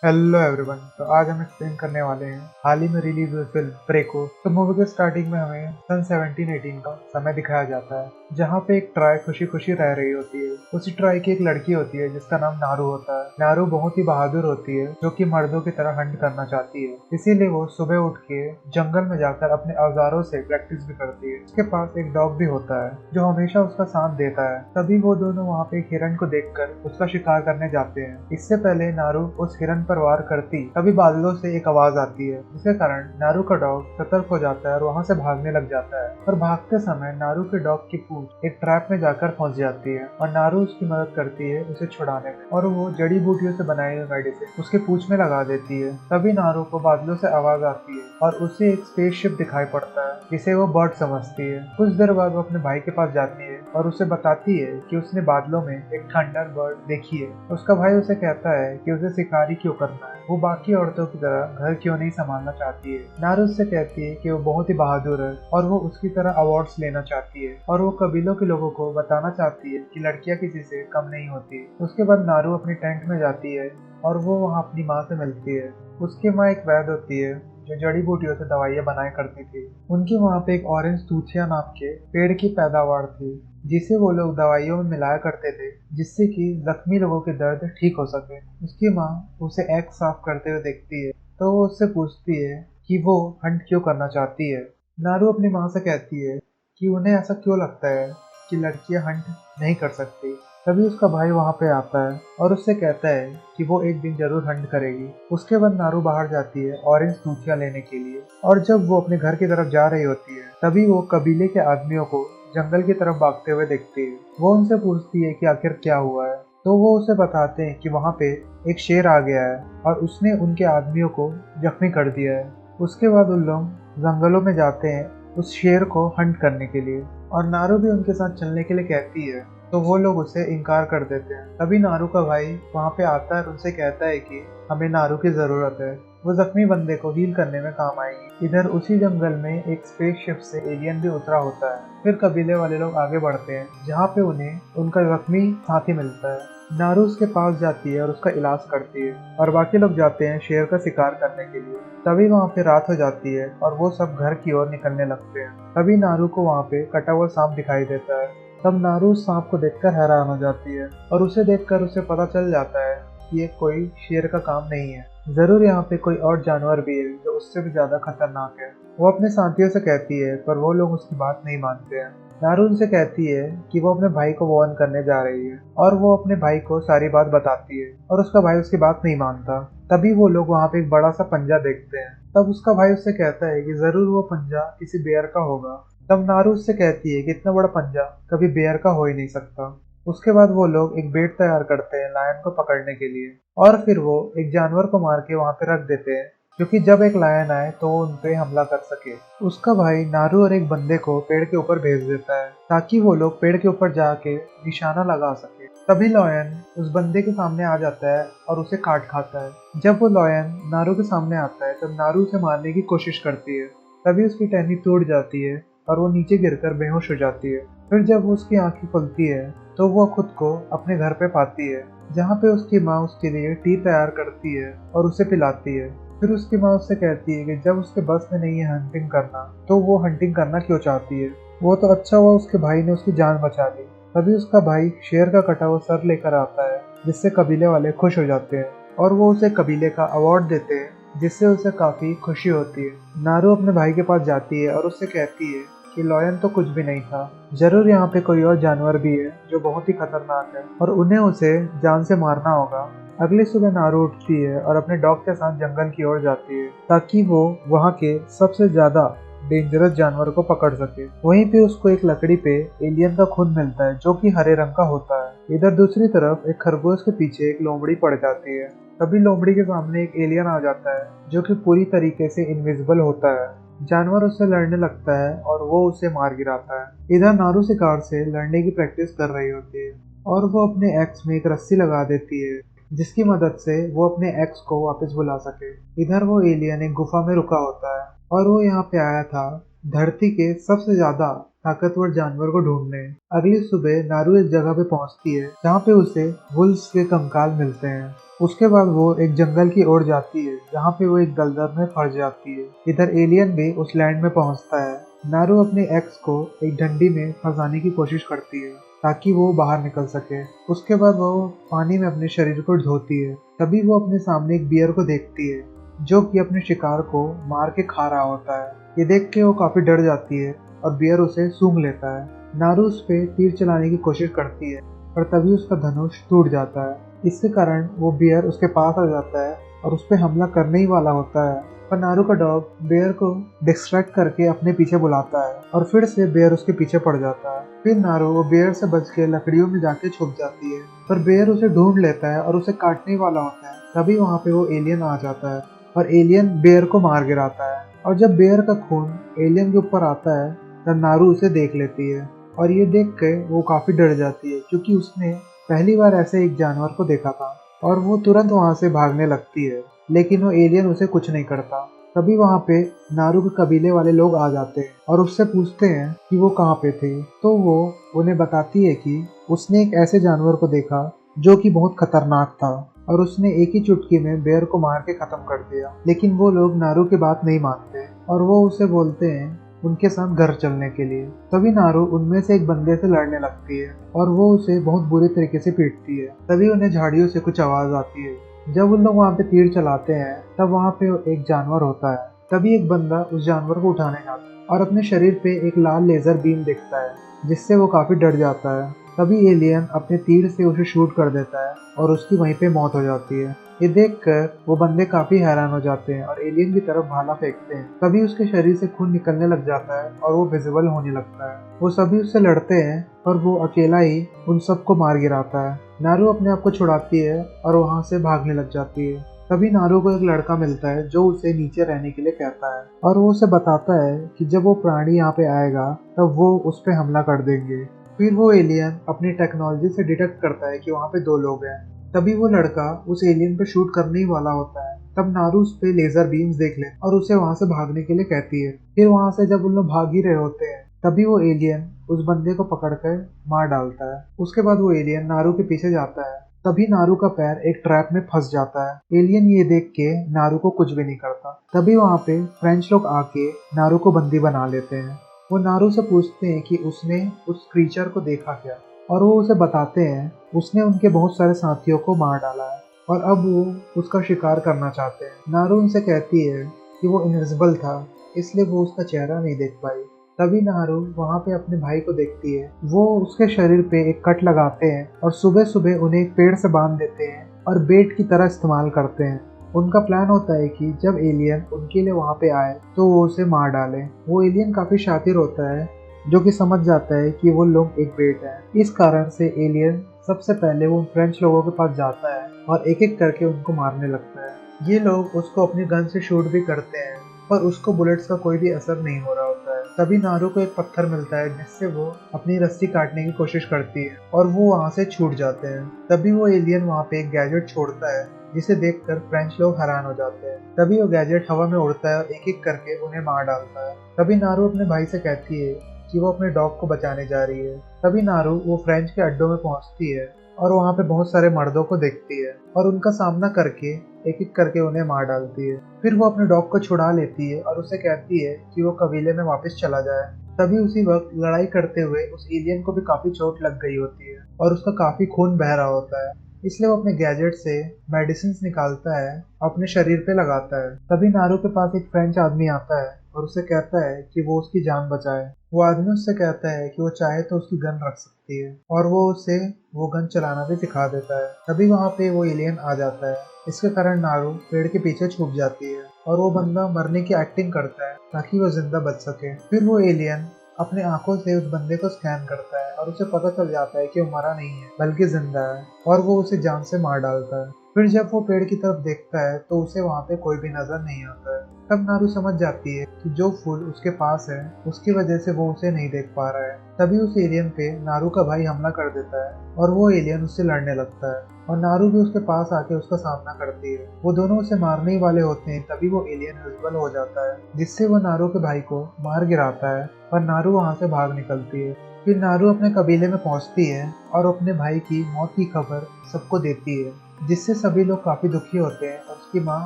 Hello everyone. तो आज हम एक्सप्लेन करने वाले हैं हाल ही में रिलीज हुई फिल्म प्रेको। तो मूवी के स्टार्टिंग में हमें सन 1718 का समय दिखाया जाता है, जहाँ पे एक ट्राई खुशी खुशी रह रही होती है। उसी ट्राई की एक लड़की होती है जिसका नाम नारू होता है। नारू बहुत ही बहादुर होती है, जो कि मर्दों की तरह हंट करना चाहती है। इसीलिए वो सुबह उठ के जंगल में जाकर अपने औजारों से प्रैक्टिस भी करती है। उसके पास एक डॉग भी होता है जो हमेशा उसका साथ देता है। तभी वो दोनों वहाँ पे एक हिरन को देखकर उसका शिकार करने जाते हैं। इससे पहले नारू उस हिरन पर वार करती तभी बादलों से एक आवाज आती है, जिसके कारण नारू का डॉग सतर्क हो जाता है और वहाँ से भागने लग जाता है। और भागते समय नारू के डॉग की पूंछ एक ट्रैप में जाकर फंस जाती है और नारू उसकी मदद करती है उसे छुड़ाने में, और वो जड़ी बूटियों से बनाई हुई मेडिसिन उसके पूंछ में लगा देती है। तभी नारू को बादलों से आवाज आती है और उसे एक स्पेसशिप दिखाई पड़ता है जिसे वो बर्ड समझती है। कुछ देर बाद वो अपने भाई के पास जाती है और उसे बताती है कि उसने बादलों में एक थंडर बर्ड देखी है। उसका भाई उसे कहता है कि उसे शिकारी क्यों करना है, वो बाकी औरतों की तरह घर क्यों नहीं संभालना चाहती है। नारू उससे कहती है कि वो बहुत ही बहादुर है और वो उसकी तरह अवार्ड्स लेना चाहती है, और वो कबीलों के लोगों को बताना चाहती है कि लड़कियां किसी से कम नहीं होती। उसके बाद नारू अपनी टेंट में जाती है और वो वहाँ अपनी माँ से मिलती है। उसकी माँ एक वैद्य होती है जो जड़ी बूटियों से दवाइयाँ बनाया करती थी। उनकी वहाँ पे एक ऑरेंज तूथिया नाम के पेड़ की पैदावार थी, जिसे वो लोग दवाइयों में मिलाया करते थे, जिससे कि जख्मी लोगों के दर्द ठीक हो सके। उसकी माँ उसे एग साफ करते हुए देखती है, तो वो उससे पूछती है कि वो हंट क्यों करना चाहती है। नारू अपनी माँ से कहती है कि उन्हें ऐसा क्यों लगता है कि लड़कियां हंट नहीं कर सकती। तभी उसका भाई वहाँ पे आता है और उससे कहता है कि वो एक दिन जरूर हंट करेगी। उसके बाद नारू बाहर जाती है ऑरेंज तूतियाँ लेने के लिए, और जब वो अपने घर की तरफ जा रही होती है तभी वो कबीले के आदमियों को जंगल की तरफ भागते हुए देखती है। वो उनसे पूछती है कि आखिर क्या हुआ है, तो वो उसे बताते हैं कि वहाँ पे एक शेर आ गया है और उसने उनके आदमियों को जख्मी कर दिया है। उसके बाद उन लोग जंगलों में जाते हैं उस शेर को हंट करने के लिए, और नारू भी उनके साथ चलने के लिए कहती है, तो वो लोग उसे इनकार कर देते हैं। तभी नारू का भाई वहाँ पे आता है और उनसे कहता है कि हमें नारू की जरूरत है, वो जख्मी बंदे को हील करने में काम आएगी। इधर उसी जंगल में एक स्पेसशिप से एलियन भी उतरा होता है। फिर कबीले वाले लोग आगे बढ़ते हैं, जहाँ पे उन्हें उनका जख्मी साथी मिलता है। नारू उसके पास जाती है और उसका इलाज करती है, और बाकी लोग जाते हैं शेर का शिकार करने के लिए। तभी वहाँ पे रात हो जाती है और वो सब घर की ओर निकलने लगते हैं। तभी नारू को वहाँ पे कटा हुआ सांप दिखाई देता है। तब नारू उस सांप को देखकर हैरान हो जाती है, और उसे देखकर उसे पता चल जाता है कि ये कोई शेर का काम नहीं है, जरूर यहाँ पे कोई और जानवर भी है जो उससे भी ज्यादा खतरनाक है। वो अपने साथियों से कहती है, पर वो लोग उसकी बात नहीं मानते हैं। नारू उनसे कहती है कि वो अपने भाई को वार्न करने जा रही है, और वो अपने भाई को सारी बात बताती है, और उसका भाई उसकी बात नहीं मानता। तभी वो लोग वहाँ पे एक बड़ा सा पंजा देखते हैं। तब उसका भाई उससे कहता है कि जरूर वो पंजा किसी बेयर का होगा। तब नारू उससे कहती है कि इतना बड़ा पंजा कभी बेयर का हो ही नहीं सकता। उसके बाद वो लोग एक बेट तैयार करते हैं लायन को पकड़ने के लिए, और फिर वो एक जानवर को मार के वहाँ पे रख देते हैं, क्योंकि जब एक लायन आए तो वो उन पे हमला कर सके। उसका भाई नारू और एक बंदे को पेड़ के ऊपर भेज देता है ताकि वो लोग पेड़ के ऊपर जाके निशाना लगा सके। तभी लॉयन उस बंदे के सामने आ जाता है और उसे काट खाता है। जब वो लॉयन नारू के सामने आता है तब नारू उसे मारने की कोशिश करती है। तभी उसकी टहनी टूट जाती है और वो नीचे गिरकर बेहोश हो जाती है। फिर जब वो उसकी आंखें खुलती है तो वो खुद को अपने घर पे पाती है, जहाँ पे उसकी माँ उसके लिए टी तैयार करती है और उसे पिलाती है। फिर उसकी माँ उससे कहती है कि जब उसके बस में नहीं है हंटिंग करना, तो वो हंटिंग करना क्यों चाहती है। वो तो अच्छा हुआ उसके भाई ने उसकी जान बचा ली। तभी उसका भाई शेर का कटा हुआ सर लेकर आता है, जिससे कबीले वाले खुश हो जाते हैं और वो उसे कबीले का अवार्ड देते हैं, जिससे उसे काफी खुशी होती है। नारू अपने भाई के पास जाती है और उससे कहती है कि लॉयन तो कुछ भी नहीं था, जरूर यहाँ पे कोई और जानवर भी है जो बहुत ही खतरनाक है और उन्हें उसे जान से मारना होगा। अगली सुबह नारू उठती है और अपने डॉग के साथ जंगल की ओर जाती है ताकि वो वहाँ के सबसे ज्यादा डेंजरस जानवर को पकड़ सके। वहीं पे उसको एक लकड़ी पे एलियन का खून मिलता है जो कि हरे रंग का होता है। इधर दूसरी तरफ एक खरगोश के पीछे एक लोमड़ी पड़ जाती है। तभी लोमड़ी के सामने एक एलियन आ जाता है जो कि पूरी तरीके से इनविजिबल होता है। जानवर उससे लड़ने लगता है और वो उसे मार गिराता है। इधर नारू शिकार से लड़ने की प्रैक्टिस कर रही होती है और वो अपने एक्स में एक रस्सी लगा देती है, जिसकी मदद से वो अपने एक्स को वापस बुला सके। इधर वो एलियन एक गुफा में रुका होता है और वो यहाँ पे आया था धरती के सबसे ज्यादा ताकतवर जानवर को ढूंढने। अगली सुबह नारू एक जगह पे पहुंचती है जहाँ पे उसे वुल्व्स के कंकाल मिलते हैं। उसके बाद वो एक जंगल की ओर जाती है जहाँ पे वो एक दलदल में फंस जाती है। इधर एलियन भी उस लैंड में पहुंचता है। नारू अपने एक्स को एक डंडी में फंसाने की कोशिश करती है ताकि वो बाहर निकल सके। उसके बाद वो पानी में अपने शरीर को धोती है। तभी वो अपने सामने एक बियर को देखती है जो कि अपने शिकार को मार के खा रहा होता है। ये देख के वो काफी डर जाती है और बियर उसे सूंघ लेता है। नारू उस पे तीर चलाने की कोशिश करती है पर तभी उसका धनुष टूट जाता है। इसके कारण वो बियर उसके पास आ जाता है और उस पे हमला करने ही वाला होता है, पर नारू का डॉग बेयर को डिस्ट्रैक्ट करके अपने पीछे बुलाता है और फिर से बेयर उसके पीछे पड़ जाता है। फिर नारू वो बेयर से बच के लकड़ियों में जाके छुप जाती है, पर बेयर उसे ढूंढ लेता है और उसे काटने वाला होता है। तभी वहाँ पे वो एलियन आ जाता है और एलियन बेयर को मार गिराता है। और जब बेयर का खून एलियन के ऊपर आता है तब नारू उसे देख लेती है और ये देख के वो काफी डर जाती है क्योंकि उसने पहली बार ऐसे एक जानवर को देखा था और वो तुरंत वहाँ से भागने लगती है, लेकिन वो एलियन उसे कुछ नहीं करता। तभी वहाँ पे नारू के कबीले वाले लोग आ जाते हैं और उससे पूछते हैं कि वो कहाँ पे थे। तो वो उन्हें बताती है कि उसने एक ऐसे जानवर को देखा जो कि बहुत खतरनाक था और उसने एक ही चुटकी में बेयर को मार के खत्म कर दिया। लेकिन वो लोग नारू की बात नहीं मानते और वो उसे बोलते हैं उनके साथ घर चलने के लिए। तभी नारू उनमें से एक बंदे से लड़ने लगती है और वो उसे बहुत बुरे तरीके से पीटती है। तभी उन्हें झाड़ियों से कुछ आवाज आती है। जब उन लोग वहाँ पे तीर चलाते हैं तब वहाँ पे एक जानवर होता है। तभी एक बंदा उस जानवर को उठाने जाता है और अपने शरीर पे एक लाल लेजर बीम दिखता है जिससे वो काफी डर जाता है। तभी एलियन अपने तीर से उसे शूट कर देता है और उसकी वहीं पे मौत हो जाती है। ये देखकर वो बंदे काफी हैरान हो जाते हैं और एलियन की तरफ भाला फेंकते हैं। तभी उसके शरीर से खून निकलने लग जाता है और वो विजिबल होने लगता है। वो सभी उससे लड़ते हैं पर वो अकेला ही उन सबको मार गिराता है। नारू अपने आप को छुड़ाती है और वहाँ से भागने लग जाती है। तभी नारू को एक लड़का मिलता है जो उसे नीचे रहने के लिए कहता है और वो उसे बताता है कि जब वो प्राणी यहाँ पे आएगा तब वो उस पे हमला कर देंगे। फिर वो एलियन अपनी टेक्नोलॉजी से डिटेक्ट करता है कि वहाँ पे 2 लोग हैं। तभी वो लड़का उस एलियन पे शूट करने ही वाला होता है। तब नारू उस पे लेजर बीम्स देख ले और उसे वहाँ से भागने के लिए कहती है। फिर वहाँ से जब उन लोग भाग ही रहे होते हैं तभी वो एलियन उस बंदे को पकड़कर मार डालता है। उसके बाद वो एलियन नारू के पीछे जाता है। तभी नारू का पैर एक ट्रैप में फंस जाता है। एलियन ये देख के नारू को कुछ भी नहीं करता। तभी वहाँ पे फ्रेंच लोग आके नारू को बंदी बना लेते हैं। वो नारू से पूछते हैं कि उसने उस क्रीचर को देखा क्या, और वो उसे बताते हैं उसने उनके बहुत सारे साथियों को मार डाला है और अब वो उसका शिकार करना चाहते हैं। नारू उनसे कहती है कि वो इनविजिबल था इसलिए वो उसका चेहरा नहीं देख पाई। तभी नारू वहाँ पे अपने भाई को देखती है। वो उसके शरीर पे एक कट लगाते हैं और सुबह सुबह उन्हें एक पेड़ से बांध देते हैं और बेट की तरह इस्तेमाल करते हैं। उनका प्लान होता है कि जब एलियन उनके लिए वहाँ पे आए तो वो उसे मार डाले। वो एलियन काफी शातिर होता है जो कि समझ जाता है कि वो लोग एक बेट है। इस कारण से एलियन सबसे पहले वो फ्रेंच लोगों के पास जाता है और एक एक करके उनको मारने लगता है। ये लोग उसको अपनी गन से शूट भी करते हैं पर उसको बुलेट्स का कोई भी असर नहीं हो रहा होता है। तभी नारू को एक पत्थर मिलता है जिससे वो अपनी रस्सी काटने की कोशिश करती है और वो वहाँ से छूट जाते हैं। तभी वो एलियन वहाँ पे एक गैजेट छोड़ता है जिसे देखकर फ्रेंच लोग हैरान हो जाते हैं। तभी वो गैजेट हवा में उड़ता है और एक एक करके उन्हें मार डालता है। तभी नारू अपने भाई से कहती है कि वो अपने डॉग को बचाने जा रही है। तभी नारू वो फ्रेंच के अड्डों में पहुंचती है और वहाँ पे बहुत सारे मर्दों को देखती है और उनका सामना करके एक एक करके उन्हें मार डालती है। फिर वो अपने डॉग को छुड़ा लेती है और उसे कहती है कि वो कबीले में वापस चला जाए। तभी उसी वक्त लड़ाई करते हुए उस एलियन को भी काफी चोट लग गई होती है और उसका काफी खून बह रहा होता है, इसलिए वो अपने गैजेट से मेडिसिन निकालता है अपने शरीर पे लगाता है। तभी नारू के पास एक फ्रेंच आदमी आता है और उसे कहता है कि वो उसकी जान बचाए। वो आदमी उससे कहता है कि वो चाहे तो उसकी गन रख सकती है और वो उसे वो गन चलाना भी सिखा देता है। तभी वहाँ पे वो एलियन आ जाता है। इसके कारण नारू पेड़ के पीछे छुप जाती है और वो बंदा मरने की एक्टिंग करता है ताकि वो जिंदा बच सके। फिर वो एलियन अपने आंखों से उस बंदे को स्कैन करता है और उसे पता चल जाता है कि वो मरा नहीं है बल्कि जिंदा है और वो उसे जान से मार डालता है। फिर जब वो पेड़ की तरफ देखता है तो उसे वहाँ पे कोई भी नजर नहीं आता है। तब नारू समझ जाती है कि जो फूल उसके पास है उसकी वजह से वो उसे नहीं देख पा रहा है। तभी उस एलियन पे नारू का भाई हमला कर देता है और वो एलियन उससे लड़ने लगता है और नारू भी उसके पास आके उसका सामना करती है। वो दोनों उसे मारने ही वाले होते हैं, तभी वो एलियन विजिबल हो जाता है जिससे वो नारू के भाई को बाहर गिराता है और नारू वहाँ से भाग निकलती है। फिर नारू अपने कबीले में पहुँचती है और अपने भाई की मौत की खबर सबको देती है, जिससे सभी लोग काफी दुखी होते हैं और उसकी माँ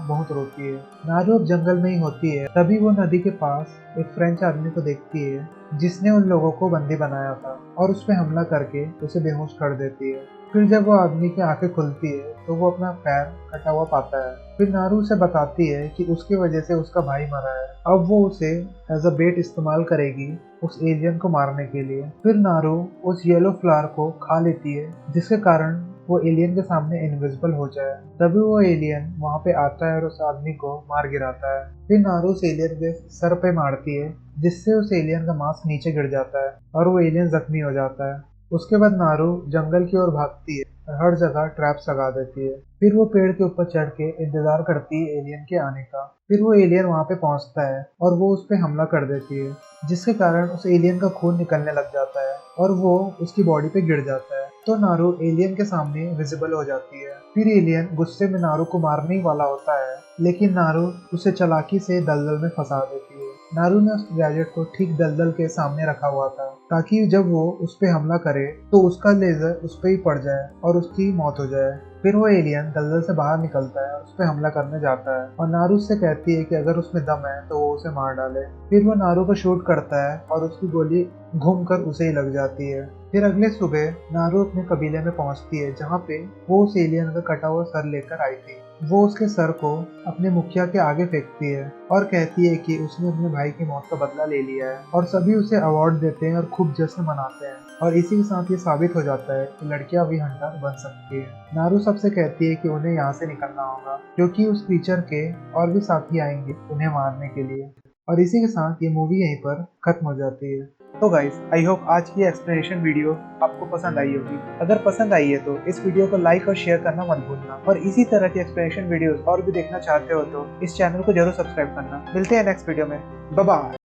बहुत रोती है। नारू अब जंगल में ही होती है, तभी वो नदी के पास एक फ्रेंच आदमी को देखती है जिसने उन लोगों को बंदी बनाया था और उस पर हमला करके उसे बेहोश कर देती है। फिर जब वो आदमी की आंखें खुलती है तो वो अपना पैर कटा हुआ पाता है। फिर नारू उसे बताती है कि उसकी वजह से उसका भाई मरा है, अब वो उसे एज अ बेट इस्तेमाल करेगी उस एलियन को मारने के लिए। फिर नारू उस येलो फ्लावर को खा लेती है जिसके कारण वो एलियन के सामने इनविजिबल हो जाए। तभी वो एलियन वहाँ पे आता है और उस आदमी को मार गिराता है। फिर नारू उस एलियन के सर पे मारती है जिससे उस एलियन का मांस नीचे गिर जाता है और वो एलियन जख्मी हो जाता है। उसके बाद नारू जंगल की ओर भागती है और हर जगह ट्रैप्स लगा देती है। फिर वो पेड़ के ऊपर चढ़ के इंतजार करती है एलियन के आने का। फिर वो एलियन वहाँ पे पहुँचता है और वो उस पर हमला कर देती है जिसके कारण उस एलियन का खून निकलने लग जाता है और वो उसकी बॉडी पे गिर जाता है। तो नारू एलियन के सामने विजिबल हो जाती है। फिर एलियन गुस्से में नारू को मारने ही वाला होता है, लेकिन नारू उसे चालाकी से दलदल में फंसा देती है। नारू ने उस गैजेट को ठीक दलदल के सामने रखा हुआ था ताकि जब वो उस पे हमला करे तो उसका लेजर उस पे ही पड़ जाए और उसकी मौत हो जाए। फिर वो एलियन दलदल से बाहर निकलता है और उस पे हमला करने जाता है और नारू उससे कहती है कि अगर उसमें दम है तो वो उसे मार डाले। फिर वो नारू को शूट करता है और उसकी गोली घूमकर उसे ही लग जाती है। फिर अगले सुबह नारू अपने कबीले में पहुंचती है जहाँ पे वो उस एलियन का कटा हुआ सर लेकर आई थी। वो उसके सर को अपने मुखिया के आगे फेंकती है और कहती है कि उसने अपने भाई की मौत का बदला ले लिया है और सभी उसे अवार्ड देते हैं और खूब जश्न मनाते हैं। और इसी के साथ ये साबित हो जाता है कि लड़कियां भी हंटर बन सकती है। नारू सबसे कहती है कि उन्हें यहाँ से निकलना होगा क्योंकि उस क्रीचर के और भी साथी आएंगे उन्हें मारने के लिए। और इसी के साथ ये मूवी यहीं पर खत्म हो जाती है। तो गाइस, आई होप आज की एक्सप्लेनेशन वीडियो आपको पसंद आई होगी। अगर पसंद आई है तो इस वीडियो को लाइक और शेयर करना मत भूलना और इसी तरह की एक्सप्लेनेशन वीडियोस और भी देखना चाहते हो तो इस चैनल को जरूर सब्सक्राइब करना। मिलते हैं नेक्स्ट वीडियो में। Bye bye.